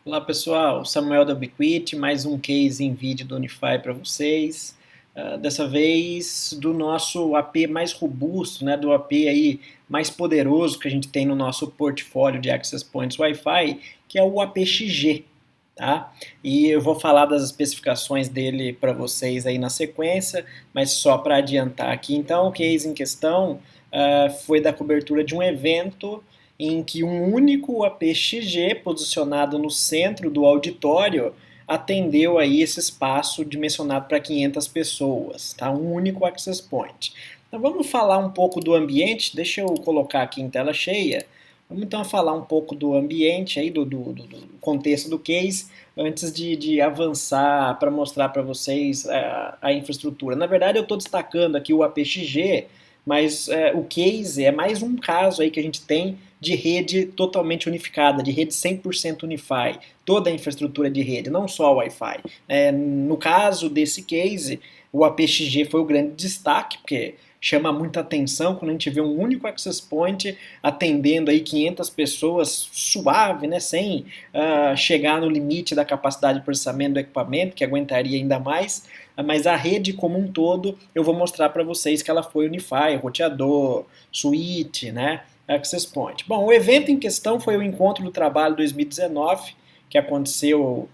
Olá pessoal, Samuel da Ubiquiti, mais um case em vídeo do Unify para vocês. Dessa vez do nosso AP mais robusto, né, do AP aí mais poderoso que a gente tem no nosso portfólio de Access Points Wi-Fi, que é o APXG. Tá? E eu vou falar das especificações dele para vocês aí na sequência, mas só para adiantar aqui. Então, o case em questão foi da cobertura de um evento em que um único APXG posicionado no centro do auditório atendeu aí esse espaço dimensionado para 500 pessoas, tá? Um único access point. Então vamos falar um pouco do ambiente, deixa eu colocar aqui em tela cheia. Vamos então falar um pouco do ambiente, aí, do contexto do case, antes de avançar para mostrar para vocês a infraestrutura. Na verdade, eu estou destacando aqui o APXG, mas o case é mais um caso aí que a gente tem de rede totalmente unificada, de rede 100% Unify, toda a infraestrutura de rede, não só o Wi-Fi. No caso desse case, o APXG foi o grande destaque, porque chama muita atenção quando a gente vê um único access point atendendo aí 500 pessoas suave, né, sem chegar no limite da capacidade de processamento do equipamento, que aguentaria ainda mais, mas a rede como um todo, eu vou mostrar para vocês que ela foi Unify, roteador, switch, né, Access Point. Bom, o evento em questão foi o Encontro do Trabalho 2019, que aconteceu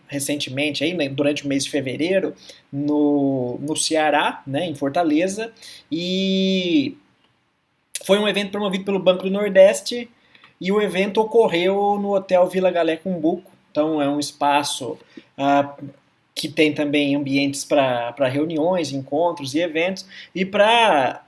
recentemente, aí, né, durante o mês de fevereiro, no Ceará, né, em Fortaleza, e foi um evento promovido pelo Banco do Nordeste, e o evento ocorreu no Hotel Vila Galé Cumbuco, então é um espaço que tem também ambientes para reuniões, encontros e eventos, e para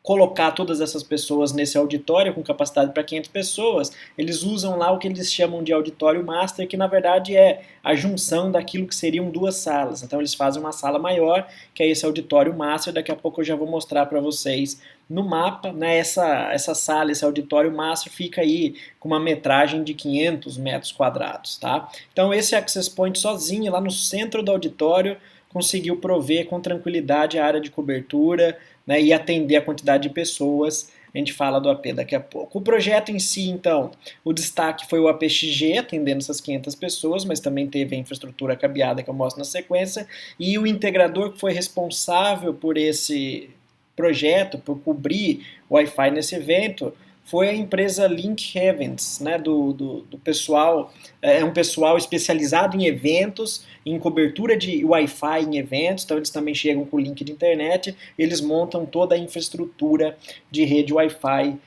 colocar todas essas pessoas nesse auditório com capacidade para 500 pessoas, eles usam lá o que eles chamam de auditório master, que na verdade é a junção daquilo que seriam duas salas. Então eles fazem uma sala maior, que é esse auditório master, daqui a pouco eu já vou mostrar para vocês no mapa, né? Essa sala, esse auditório master fica aí com uma metragem de 500 metros quadrados, tá? Então esse access point sozinho, lá no centro do auditório, conseguiu prover com tranquilidade a área de cobertura, né, e atender a quantidade de pessoas. A gente fala do AP daqui a pouco. O projeto em si, então, o destaque foi o APXG, atendendo essas 500 pessoas, mas também teve a infraestrutura cabeada que eu mostro na sequência, e o integrador que foi responsável por esse projeto, por cobrir o Wi-Fi nesse evento, foi a empresa Link Events, né, do pessoal, é um pessoal especializado em eventos, em cobertura de Wi-Fi em eventos, então eles também chegam com o link de internet, eles montam toda a infraestrutura de rede Wi-Fi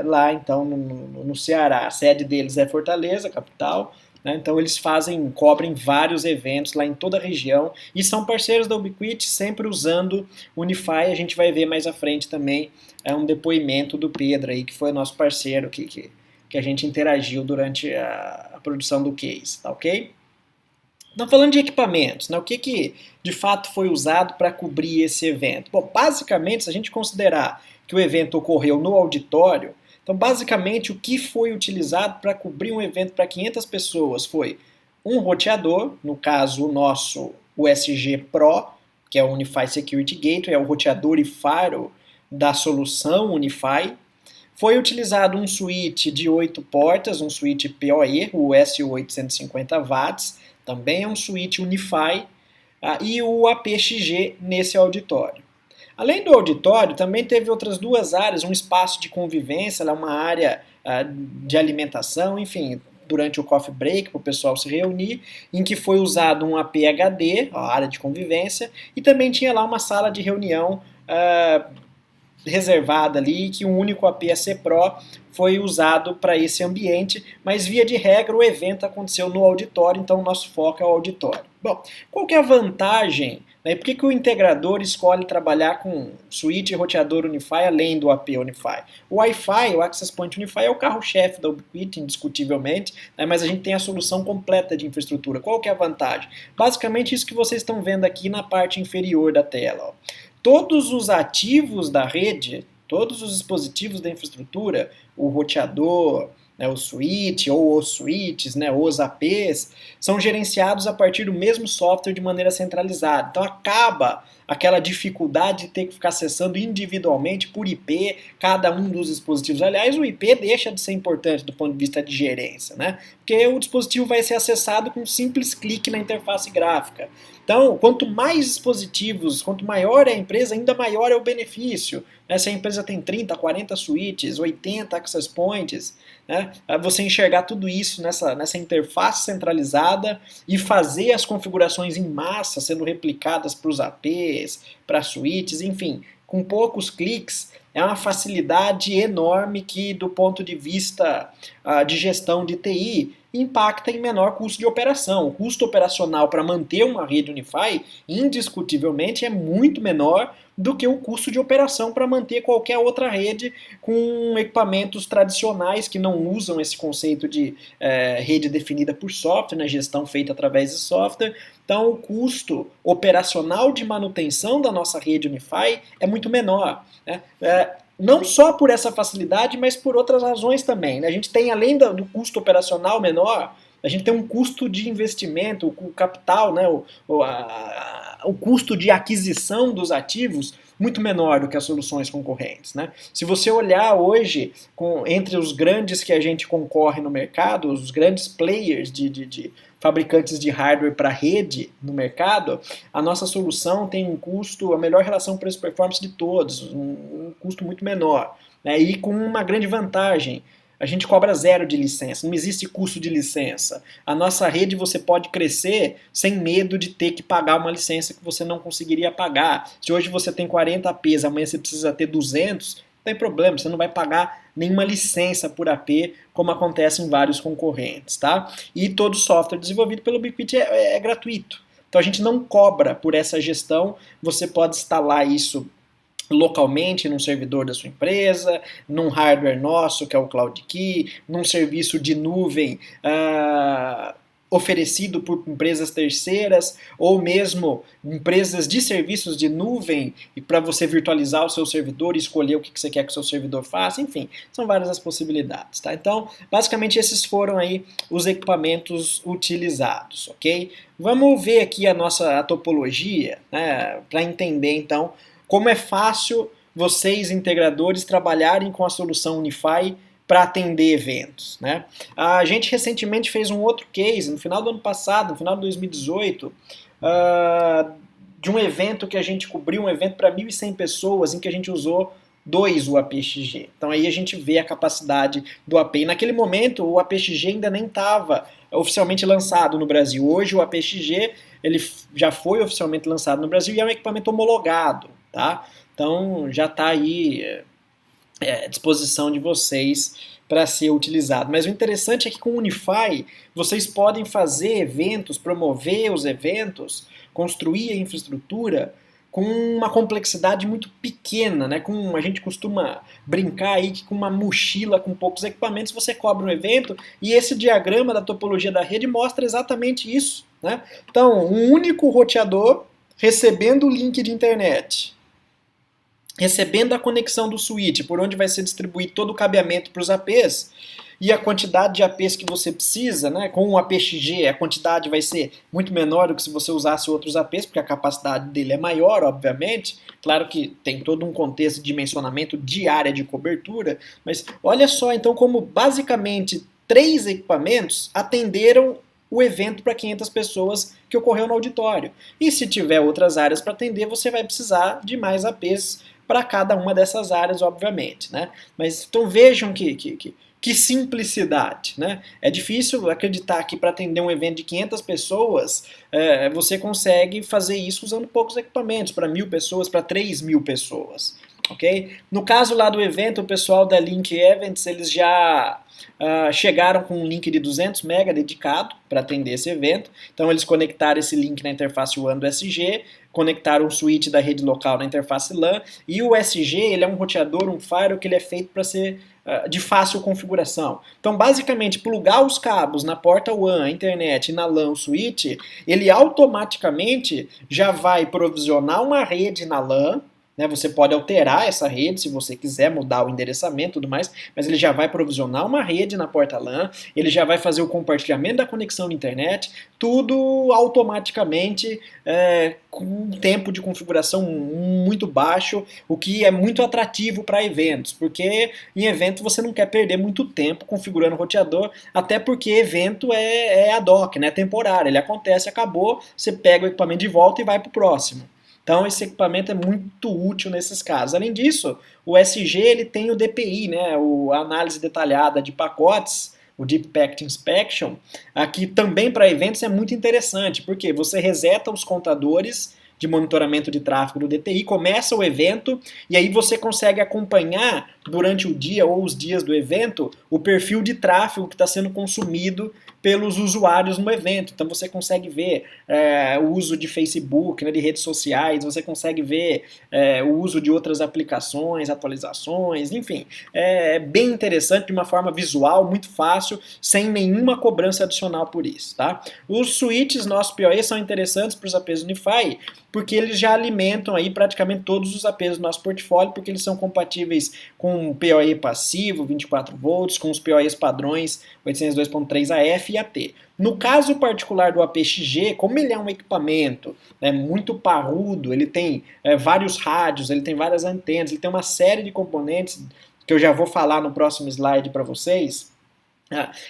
lá então no Ceará. A sede deles é Fortaleza, capital, né? Então eles cobrem vários eventos lá em toda a região e são parceiros da Ubiquiti, sempre usando Unify. A gente vai ver mais à frente também um depoimento do Pedro aí, que foi nosso parceiro que a gente interagiu durante a produção do case, tá ok? Então, falando de equipamentos, né, o que de fato foi usado para cobrir esse evento? Bom, basicamente, se a gente considerar que o evento ocorreu no auditório, então basicamente o que foi utilizado para cobrir um evento para 500 pessoas foi um roteador, no caso o nosso USG Pro, que é o Unify Security Gateway, é o roteador e faro da solução Unify. Foi utilizado um switch de 8 portas, um switch PoE, o S8 150 watts, também é um switch Unify, e o APXG nesse auditório. Além do auditório, também teve outras duas áreas, um espaço de convivência, uma área de alimentação, enfim, durante o coffee break, para o pessoal se reunir, em que foi usado um APHD, a área de convivência, e também tinha lá uma sala de reunião reservada ali, que um único APS Pro foi usado para esse ambiente, mas via de regra o evento aconteceu no auditório, então o nosso foco é o auditório. Bom, qual que é a vantagem? Né? Por que o integrador escolhe trabalhar com switch e roteador Unify além do AP Unify? O Wi-Fi, o Access Point Unify é o carro-chefe da Ubiquiti, indiscutivelmente, né? Mas a gente tem a solução completa de infraestrutura. Qual que é a vantagem? Basicamente isso que vocês estão vendo aqui na parte inferior da tela. Ó. Todos os ativos da rede, todos os dispositivos da infraestrutura, o roteador, né, o switch ou os switches, né, os APs, são gerenciados a partir do mesmo software de maneira centralizada. Então acaba aquela dificuldade de ter que ficar acessando individualmente por IP cada um dos dispositivos. Aliás, o IP deixa de ser importante do ponto de vista de gerência, né? Porque o dispositivo vai ser acessado com um simples clique na interface gráfica. Então, quanto mais dispositivos, quanto maior é a empresa, ainda maior é o benefício. Né? Se a empresa tem 30, 40 switches, 80 access points, né? Você enxergar tudo isso nessa interface centralizada e fazer as configurações em massa sendo replicadas para os APs, para switches, enfim, com poucos cliques, é uma facilidade enorme que, do ponto de vista de gestão de TI, impacta em menor custo de operação. O custo operacional para manter uma rede Unify, indiscutivelmente, é muito menor do que o custo de operação para manter qualquer outra rede com equipamentos tradicionais que não usam esse conceito de rede definida por software, né, gestão feita através de software. Então, o custo operacional de manutenção da nossa rede Unify é muito menor. Né? Não só por essa facilidade, mas por outras razões também. Né? A gente tem, além do custo operacional menor, a gente tem um custo de investimento, o capital, né? O custo de aquisição dos ativos muito menor do que as soluções concorrentes. Né? Se você olhar hoje, entre os grandes que a gente concorre no mercado, os grandes players de fabricantes de hardware para rede no mercado, a nossa solução tem um custo, a melhor relação preço-performance de todos, um custo muito menor. Né? E com uma grande vantagem, a gente cobra zero de licença, não existe custo de licença. A nossa rede você pode crescer sem medo de ter que pagar uma licença que você não conseguiria pagar. Se hoje você tem 40 APs, amanhã você precisa ter 200, não tem problema, você não vai pagar nenhuma licença por AP, como acontece em vários concorrentes. Tá? E todo software desenvolvido pelo BigPit é gratuito. Então a gente não cobra por essa gestão, você pode instalar isso localmente num servidor da sua empresa, num hardware nosso, que é o CloudKey, num serviço de nuvem oferecido por empresas terceiras, ou mesmo empresas de serviços de nuvem, para você virtualizar o seu servidor e escolher o que você quer que o seu servidor faça, enfim, são várias as possibilidades. Tá? Então, basicamente esses foram aí os equipamentos utilizados, ok? Vamos ver aqui a topologia, né, para entender então como é fácil vocês, integradores, trabalharem com a solução Unify para atender eventos. Né? A gente recentemente fez um outro case, no final do ano passado, no final de 2018, de um evento que a gente cobriu, um evento para 1.100 pessoas, em que a gente usou 2 UAP-XG. Então aí a gente vê a capacidade do AP. E naquele momento o UAP-XG ainda nem estava oficialmente lançado no Brasil. Hoje o UAP-XG ele já foi oficialmente lançado no Brasil e é um equipamento homologado. Tá? Então já está aí à disposição de vocês para ser utilizado. Mas o interessante é que com o Unify vocês podem fazer eventos, promover os eventos, construir a infraestrutura com uma complexidade muito pequena, né? A gente costuma brincar aí que com uma mochila com poucos equipamentos você cobre um evento, e esse diagrama da topologia da rede mostra exatamente isso. Né? Então, um único roteador recebendo o link de internet, recebendo a conexão do switch, por onde vai ser distribuído todo o cabeamento para os APs, e a quantidade de APs que você precisa, né, com o APXG, a quantidade vai ser muito menor do que se você usasse outros APs, porque a capacidade dele é maior, obviamente. Claro que tem todo um contexto de dimensionamento de área de cobertura, mas olha só então como basicamente 3 equipamentos atenderam o evento para 500 pessoas que ocorreu no auditório. E se tiver outras áreas para atender, você vai precisar de mais APs para cada uma dessas áreas, obviamente. Né? Mas então vejam que simplicidade. Né? É difícil acreditar que para atender um evento de 500 pessoas, você consegue fazer isso usando poucos equipamentos, para 1.000 pessoas, para 3.000 pessoas. Okay? No caso lá do evento, o pessoal da Link Events, eles já chegaram com um link de 200 MB dedicado para atender esse evento. Então eles conectaram esse link na interface WAN do SG, conectaram o switch da rede local na interface LAN, e o SG ele é um roteador, um firewall que ele é feito para ser de fácil configuração. Então basicamente plugar os cabos na porta WAN, a internet e na LAN o switch, ele automaticamente já vai provisionar uma rede na LAN, né? Você pode alterar essa rede se você quiser mudar o endereçamento e tudo mais, mas ele já vai provisionar uma rede na porta LAN, ele já vai fazer o compartilhamento da conexão na internet, tudo automaticamente, com um tempo de configuração muito baixo, o que é muito atrativo para eventos, porque em evento você não quer perder muito tempo configurando o roteador, até porque evento é ad hoc, né? Temporário, ele acontece, acabou, você pega o equipamento de volta e vai para o próximo. Então esse equipamento é muito útil nesses casos. Além disso, o SG ele tem o DPI, né, a análise detalhada de pacotes, o Deep Packet Inspection, aqui também para eventos é muito interessante, porque você reseta os contadores de monitoramento de tráfego do DTI, começa o evento e aí você consegue acompanhar durante o dia ou os dias do evento o perfil de tráfego que está sendo consumido pelos usuários no evento. Então você consegue ver o uso de Facebook, né, de redes sociais, você consegue ver o uso de outras aplicações, atualizações, enfim. É bem interessante, de uma forma visual, muito fácil, sem nenhuma cobrança adicional por isso. Tá? Os switches nossos PoE são interessantes para os APs Unify, porque eles já alimentam aí praticamente todos os APs do nosso portfólio, porque eles são compatíveis com o PoE passivo, 24 volts, com os PoEs padrões 802.3 AF e AT. No caso particular do APXG, como ele é um equipamento muito parrudo, ele tem vários rádios, ele tem várias antenas, ele tem uma série de componentes que eu já vou falar no próximo slide para vocês,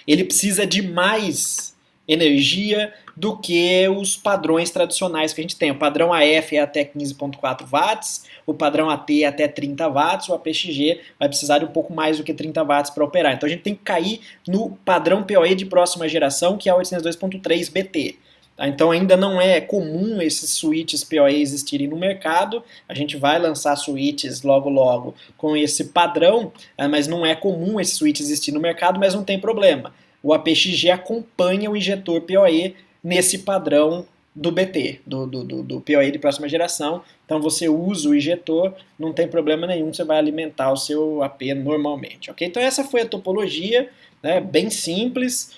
ele precisa de mais energia do que os padrões tradicionais que a gente tem. O padrão AF é até 15.4 watts, o padrão AT é até 30 watts, o APXG vai precisar de um pouco mais do que 30 watts para operar. Então a gente tem que cair no padrão PoE de próxima geração, que é o 802.3 BT. Então ainda não é comum esses switches PoE existirem no mercado, a gente vai lançar switches logo logo com esse padrão, mas não é comum esse switch existir no mercado, mas não tem problema. O APXG acompanha o injetor PoE nesse padrão do BT, do PoE de próxima geração. Então você usa o injetor, não tem problema nenhum, você vai alimentar o seu AP normalmente. Okay? Então essa foi a topologia, né, bem simples,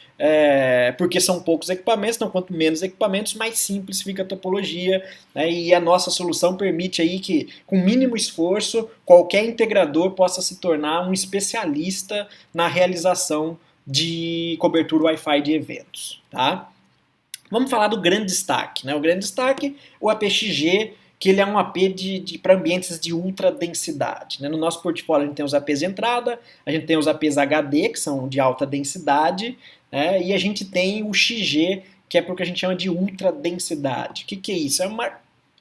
porque são poucos equipamentos, então quanto menos equipamentos, mais simples fica a topologia, né, e a nossa solução permite aí que, com mínimo esforço, qualquer integrador possa se tornar um especialista na realização de cobertura Wi-Fi de eventos. Tá? Vamos falar do grande destaque. Né? O grande destaque, o APXG, que ele é um AP para ambientes de ultra densidade. Né? No nosso portfólio a gente tem os APs de entrada, a gente tem os APs HD, que são de alta densidade, né? E a gente tem o XG, que é para o que a gente chama de ultra densidade. O que é isso? É uma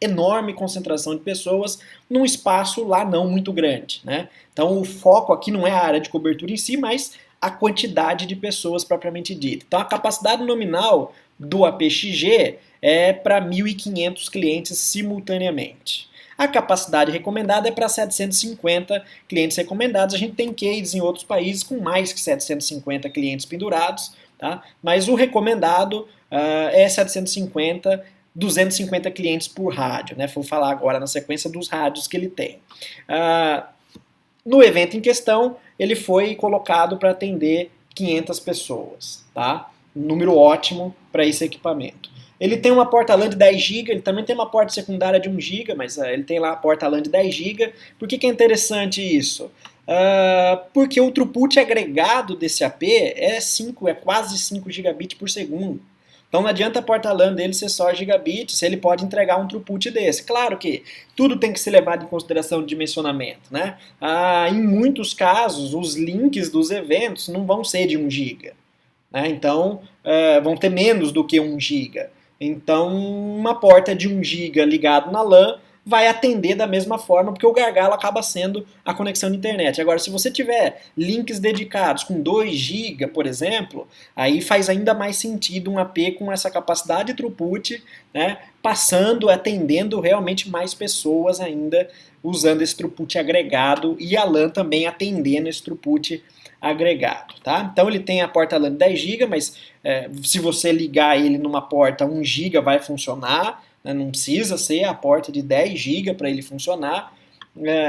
enorme concentração de pessoas num espaço lá não muito grande. Né? Então o foco aqui não é a área de cobertura em si, mas a quantidade de pessoas propriamente dita. Então a capacidade nominal do APXG é para 1.500 clientes simultaneamente. A capacidade recomendada é para 750 clientes recomendados. A gente tem cases em outros países com mais que 750 clientes pendurados, tá? Mas o recomendado é 750, 250 clientes por rádio. Né? Vou falar agora na sequência dos rádios que ele tem. No evento em questão, ele foi colocado para atender 500 pessoas, tá? Um número ótimo para esse equipamento. Ele tem uma porta LAN de 10 GB, ele também tem uma porta secundária de 1 GB, mas ele tem lá a porta LAN de 10 GB. Por que é interessante isso? Porque o throughput agregado desse AP é quase 5 gigabits por segundo. Então não adianta a porta LAN dele ser só gigabit, se ele pode entregar um throughput desse. Claro que tudo tem que ser levado em consideração de dimensionamento. Né? Em muitos casos, os links dos eventos não vão ser de 1 GB. Né? Então, vão ter menos do que 1 GB. Então, uma porta de 1 GB ligado na LAN vai atender da mesma forma, porque o gargalo acaba sendo a conexão de internet. Agora, se você tiver links dedicados com 2 GB, por exemplo, aí faz ainda mais sentido um AP com essa capacidade de throughput, né, atendendo realmente mais pessoas ainda, usando esse throughput agregado, e a LAN também atendendo esse throughput agregado. Tá? Então ele tem a porta LAN de 10 GB, mas se você ligar ele numa porta 1 GB vai funcionar, né? Não precisa ser a porta de 10 GB para ele funcionar.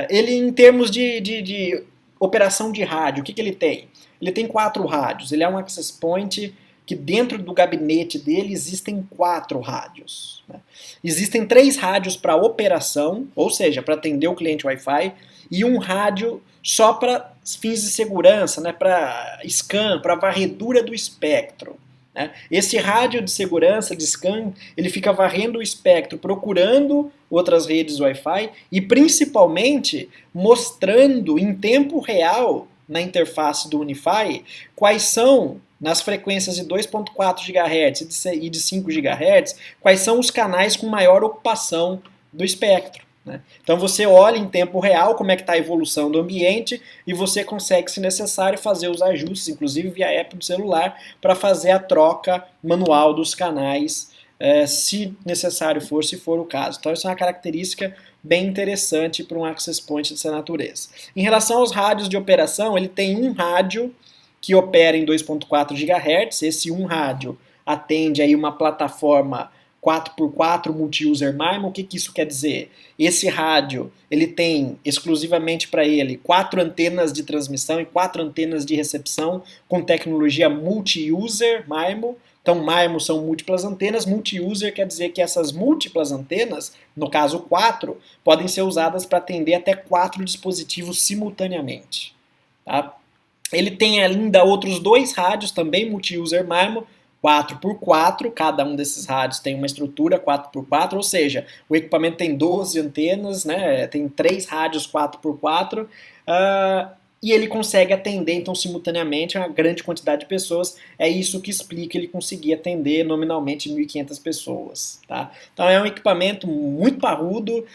Ele, em termos de operação de rádio, o que ele tem? Ele tem 4 rádios, ele é um access point que dentro do gabinete dele existem 4 rádios. Né? Existem 3 rádios para operação, ou seja, para atender o cliente Wi-Fi, e um rádio só para fins de segurança, né, para scan, para varredura do espectro. Né? Esse rádio de segurança, de scan, ele fica varrendo o espectro, procurando outras redes Wi-Fi e principalmente mostrando em tempo real na interface do Unify quais são, nas frequências de 2.4 GHz e de 5 GHz, quais são os canais com maior ocupação do espectro. Né? Então você olha em tempo real como é que está a evolução do ambiente e você consegue, se necessário, fazer os ajustes, inclusive via app do celular, para fazer a troca manual dos canais, se necessário for, se for o caso. Então isso é uma característica bem interessante para um access point dessa natureza. Em relação aos rádios de operação, ele tem um rádio que opera em 2.4 GHz, esse um rádio atende aí uma plataforma 4x4 multi-user MIMO. O que isso quer dizer? Esse rádio, ele tem exclusivamente para ele 4 antenas de transmissão e 4 antenas de recepção com tecnologia multi-user MIMO. Então, MIMO são múltiplas antenas, multi-user quer dizer que essas múltiplas antenas, no caso 4, podem ser usadas para atender até 4 dispositivos simultaneamente. Tá? Ele tem ainda outros 2 rádios também multi-user MIMO, 4x4, cada um desses rádios tem uma estrutura 4x4, ou seja, o equipamento tem 12 antenas, né, tem 3 rádios 4x4, e ele consegue atender, então, simultaneamente, uma grande quantidade de pessoas. É isso que explica ele conseguir atender nominalmente 1.500 pessoas. Tá? Então é um equipamento muito parrudo.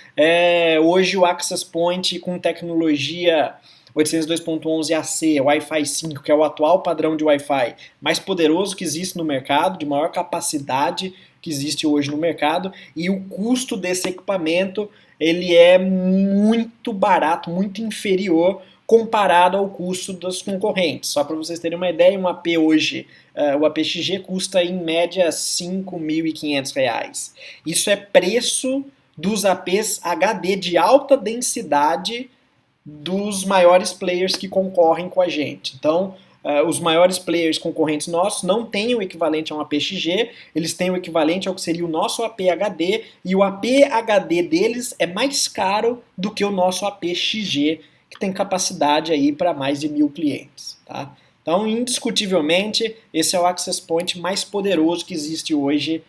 Hoje o Access Point com tecnologia 802.11ac, Wi-Fi 5, que é o atual padrão de Wi-Fi mais poderoso que existe no mercado, de maior capacidade que existe hoje no mercado, e o custo desse equipamento ele é muito barato, muito inferior comparado ao custo dos concorrentes. Só para vocês terem uma ideia, um AP hoje, o APXG custa em média R$ 5.500. Isso é preço dos APs HD de alta densidade dos maiores players que concorrem com a gente. Então, os maiores players concorrentes nossos não têm o equivalente a um APXG, eles têm o equivalente ao que seria o nosso APHD, e o APHD deles é mais caro do que o nosso APXG, que tem capacidade aí para mais de 1.000 clientes. Tá? Então, indiscutivelmente, esse é o access point mais poderoso que existe hoje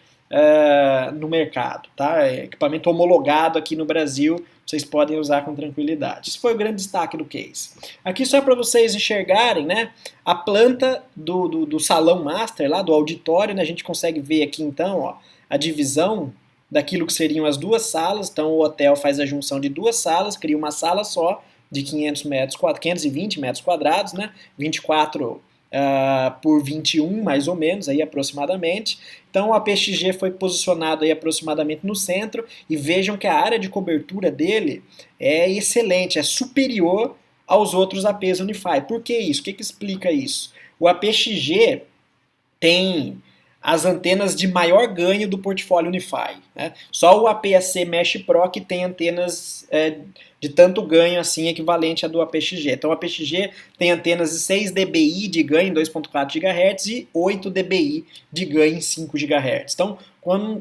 no mercado. Tá? É equipamento homologado aqui no Brasil, vocês podem usar com tranquilidade. Esse foi o grande destaque do case. Aqui só para vocês enxergarem, né, a planta do salão master, lá do auditório, né, a gente consegue ver aqui então, ó, a divisão daquilo que seriam as 2 salas. Então o hotel faz a junção de 2 salas, cria uma sala só de 520 metros quadrados, né, 24 por 21, mais ou menos, aí aproximadamente. Então o APXG foi posicionado aí aproximadamente no centro, e vejam que a área de cobertura dele é excelente, é superior aos outros APs Unify. Por que isso? O que explica isso? O APXG tem as antenas de maior ganho do portfólio Unify. Né? Só o APS-C Mesh Pro que tem antenas de tanto ganho assim equivalente à do APXG. Então o APXG tem antenas de 6 dBi de ganho em 2.4 GHz e 8 dBi de ganho em 5 GHz. Então,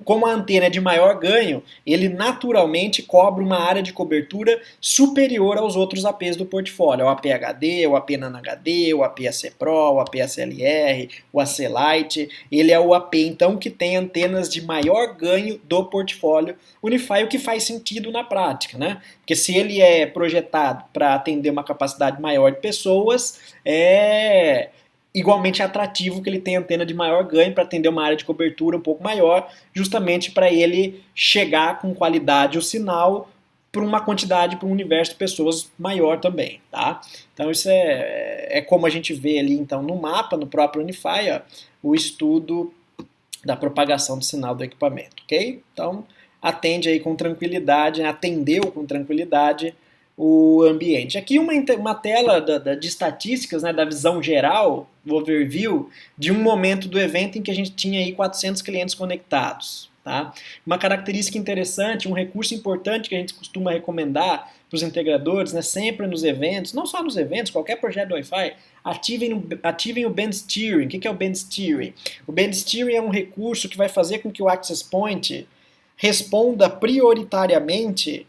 como a antena é de maior ganho, ele naturalmente cobre uma área de cobertura superior aos outros APs do portfólio, o APHD, o AP Nano HD, o APS-C Pro, o APS-LR, o AC Lite. Ele é o AP, então, que tem antenas de maior ganho do portfólio Unify, o que faz sentido na prática, né? Porque se ele é projetado para atender uma capacidade maior de pessoas, é igualmente atrativo que ele tenha antena de maior ganho para atender uma área de cobertura um pouco maior, justamente para ele chegar com qualidade o sinal para uma quantidade, para um universo de pessoas maior também, tá? Então isso é como a gente vê ali então no mapa, no próprio Unify, ó, o estudo da propagação do sinal do equipamento, ok? Então atende aí com tranquilidade, atendeu com tranquilidade o ambiente. Aqui uma tela de estatísticas, né, da visão geral, o overview, de um momento do evento em que a gente tinha aí 400 clientes conectados. Tá? Uma característica interessante, um recurso importante que a gente costuma recomendar para os integradores, né, sempre nos eventos, não só nos eventos, qualquer projeto do Wi-Fi, ativem o band steering. O que é o band steering? O band steering é um recurso que vai fazer com que o access point responda prioritariamente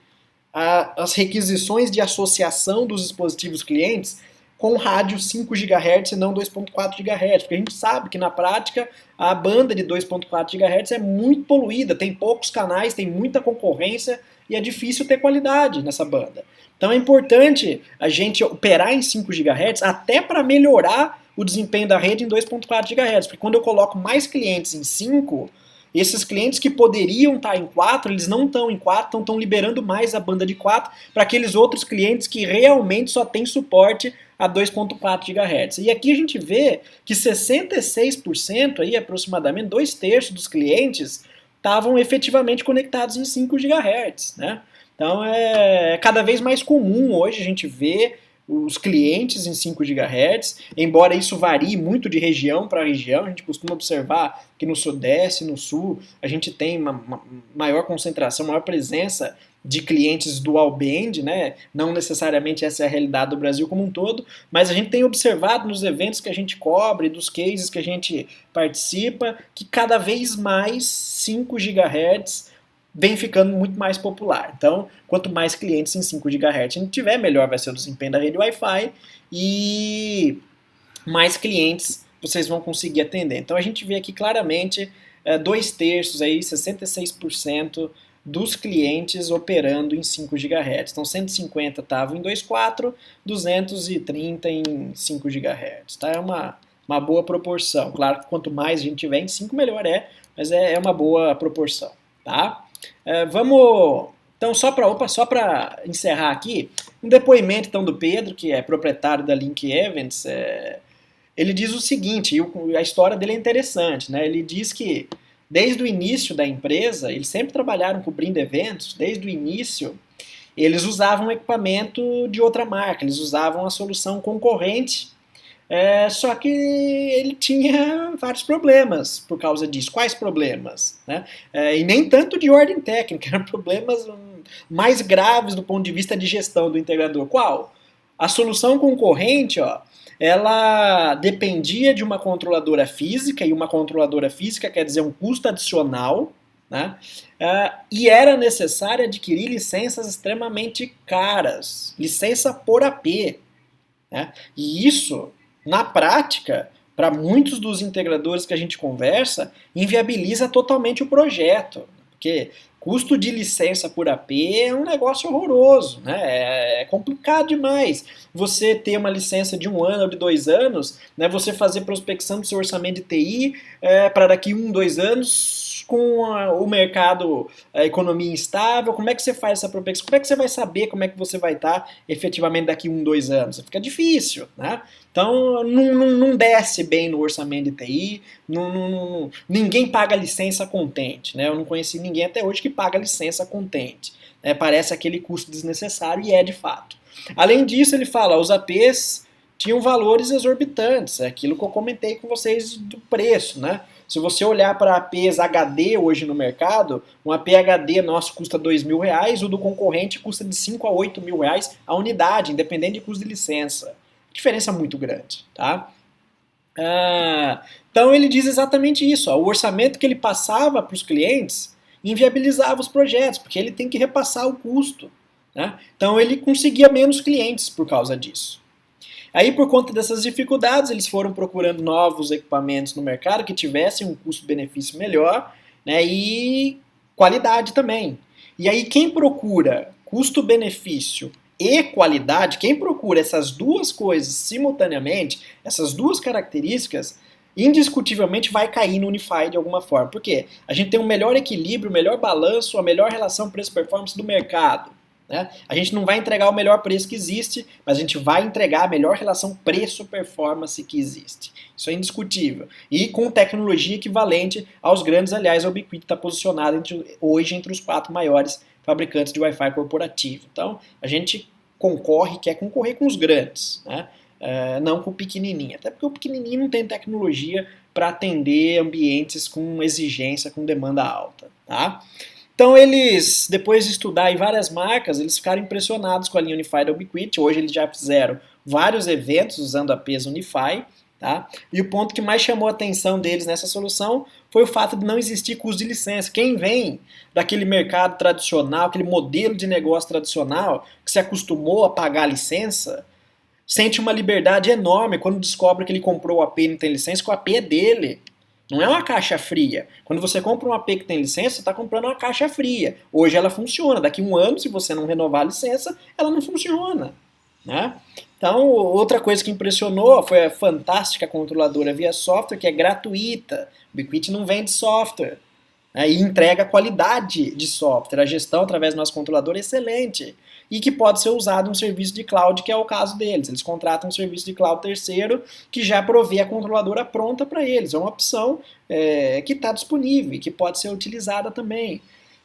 às requisições de associação dos dispositivos clientes com rádio 5 GHz e não 2.4 GHz, porque a gente sabe que na prática a banda de 2.4 GHz é muito poluída, tem poucos canais, tem muita concorrência e é difícil ter qualidade nessa banda. Então é importante a gente operar em 5 GHz até para melhorar o desempenho da rede em 2.4 GHz, porque quando eu coloco mais clientes em 5, esses clientes que poderiam estar em 4, eles não estão em 4, então estão liberando mais a banda de 4 para aqueles outros clientes que realmente só têm suporte a 2.4 GHz. E aqui a gente vê que 66%, aí, aproximadamente 2/3 dos clientes, estavam efetivamente conectados em 5 GHz. Né? Então é cada vez mais comum hoje a gente ver os clientes em 5 GHz, embora isso varie muito de região para região, a gente costuma observar que no Sudeste, no Sul, a gente tem uma maior concentração, maior presença de clientes dual band, né? Não necessariamente essa é a realidade do Brasil como um todo, mas a gente tem observado nos eventos que a gente cobre, dos cases que a gente participa, que cada vez mais 5 GHz vem ficando muito mais popular. Então, quanto mais clientes em 5 GHz a gente tiver, melhor vai ser o desempenho da rede Wi-Fi e mais clientes vocês vão conseguir atender. Então, a gente vê aqui claramente 2/3, aí, 66% dos clientes operando em 5 GHz. Então, 150 estavam em 2.4, 230 em 5 GHz. Tá? É uma boa proporção. Claro que quanto mais a gente tiver em 5, melhor é, mas é uma boa proporção. Tá? Vamos, então, só para encerrar aqui, um depoimento então, do Pedro, que é proprietário da Link Events. Ele diz o seguinte, e a história dele é interessante, né? Ele diz que desde o início da empresa, eles sempre trabalharam cobrindo eventos, desde o início eles usavam equipamento de outra marca, eles usavam a solução concorrente, só que ele tinha vários problemas por causa disso. Quais problemas? Né? E nem tanto de ordem técnica, eram problemas mais graves do ponto de vista de gestão do integrador. Qual? A solução concorrente, ela dependia de uma controladora física, e uma controladora física quer dizer um custo adicional, né? E era necessário adquirir licenças extremamente caras, licença por AP. Né? E isso, na prática, para muitos dos integradores que a gente conversa, inviabiliza totalmente o projeto, porque custo de licença por AP é um negócio horroroso, né? É complicado demais. Você ter uma licença de 1 ano ou de 2 anos, né? Você fazer prospecção do seu orçamento de TI para daqui 1, 2 anos com o mercado, a economia instável. Como é que você faz essa prospecção? Como é que você vai saber como é que você vai estar efetivamente daqui 1, 2 anos? Fica difícil, né? Então não desce bem no orçamento de TI, ninguém paga licença contente, né? Eu não conheci ninguém até hoje que paga licença contente. Parece aquele custo desnecessário e é de fato. Além disso, ele fala, os APs tinham valores exorbitantes, é aquilo que eu comentei com vocês do preço, né? Se você olhar para APs HD hoje no mercado, um AP HD nosso custa R$2.000, o do concorrente custa de R$5.000 a R$8.000 a unidade, independente de custo de licença. Diferença muito grande, tá? Então ele diz exatamente isso, o orçamento que ele passava para os clientes inviabilizava os projetos, porque ele tem que repassar o custo. Né? Então ele conseguia menos clientes por causa disso. Aí, por conta dessas dificuldades, eles foram procurando novos equipamentos no mercado que tivessem um custo-benefício melhor, né, e qualidade também. E aí, quem procura custo-benefício e qualidade, quem procura essas duas coisas simultaneamente, essas duas características, indiscutivelmente vai cair no Unify de alguma forma. Por quê? A gente tem um melhor equilíbrio, um melhor balanço, a melhor relação preço-performance do mercado. Né? A gente não vai entregar o melhor preço que existe, mas a gente vai entregar a melhor relação preço-performance que existe. Isso é indiscutível. E com tecnologia equivalente aos grandes, aliás, a Ubiquiti está posicionada hoje entre os 4 maiores fabricantes de Wi-Fi corporativo. Então, a gente quer concorrer com os grandes, né? Não com o pequenininho. Até porque o pequenininho não tem tecnologia para atender ambientes com exigência, com demanda alta. Tá? Então eles, depois de estudar em várias marcas, eles ficaram impressionados com a linha Unify da Ubiquiti. Hoje eles já fizeram vários eventos usando a PES Unify, tá? E o ponto que mais chamou a atenção deles nessa solução foi o fato de não existir custo de licença. Quem vem daquele mercado tradicional, aquele modelo de negócio tradicional, que se acostumou a pagar a licença, sente uma liberdade enorme quando descobre que ele comprou o AP e não tem licença, que o AP é dele. Não é uma caixa fria. Quando você compra um AP que tem licença, você está comprando uma caixa fria. Hoje ela funciona. Daqui a um ano, se você não renovar a licença, ela não funciona. Né? Então, outra coisa que impressionou foi a fantástica controladora via software, que é gratuita. O Ubiquiti não vende software. Né? E entrega qualidade de software. A gestão através do nosso controlador é excelente. E que pode ser usado um serviço de cloud, que é o caso deles. Eles contratam um serviço de cloud terceiro que já provê a controladora pronta para eles. É uma opção que está disponível e que pode ser utilizada também.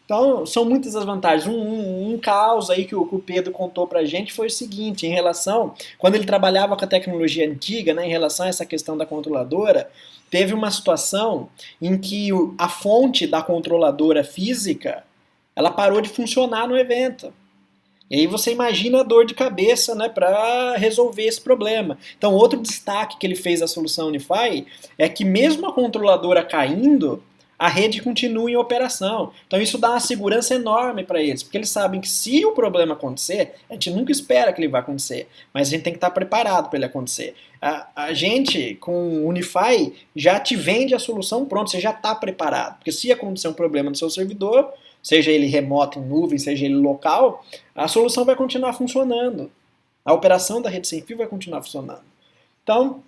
Então, são muitas as vantagens. Um caos aí que o Pedro contou pra gente foi o seguinte, em relação, quando ele trabalhava com a tecnologia antiga, né, em relação a essa questão da controladora, teve uma situação em que a fonte da controladora física, ela parou de funcionar no evento. E aí você imagina a dor de cabeça, né, para resolver esse problema. Então, outro destaque que ele fez da solução Unify é que mesmo a controladora caindo, a rede continua em operação. Então isso dá uma segurança enorme para eles, porque eles sabem que se o problema acontecer, a gente nunca espera que ele vai acontecer, mas a gente tem que estar preparado para ele acontecer. A gente, com o Unify, já te vende a solução pronta, você já está preparado. Porque se acontecer um problema no seu servidor, seja ele remoto, em nuvem, seja ele local, a solução vai continuar funcionando. A operação da rede sem fio vai continuar funcionando. Então,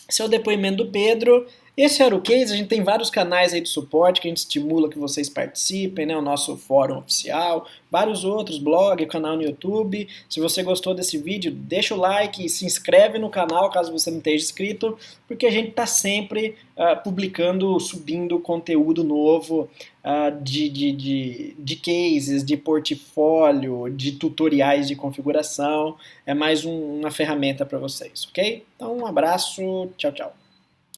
esse é o depoimento do Pedro. Esse era o case, a gente tem vários canais aí de suporte que a gente estimula que vocês participem, né? O nosso fórum oficial, vários outros, blog, canal no YouTube. Se você gostou desse vídeo, deixa o like e se inscreve no canal caso você não esteja inscrito, porque a gente está sempre publicando, subindo conteúdo novo de cases, de portfólio, de tutoriais de configuração. É mais uma ferramenta para vocês, ok? Então um abraço, tchau, tchau.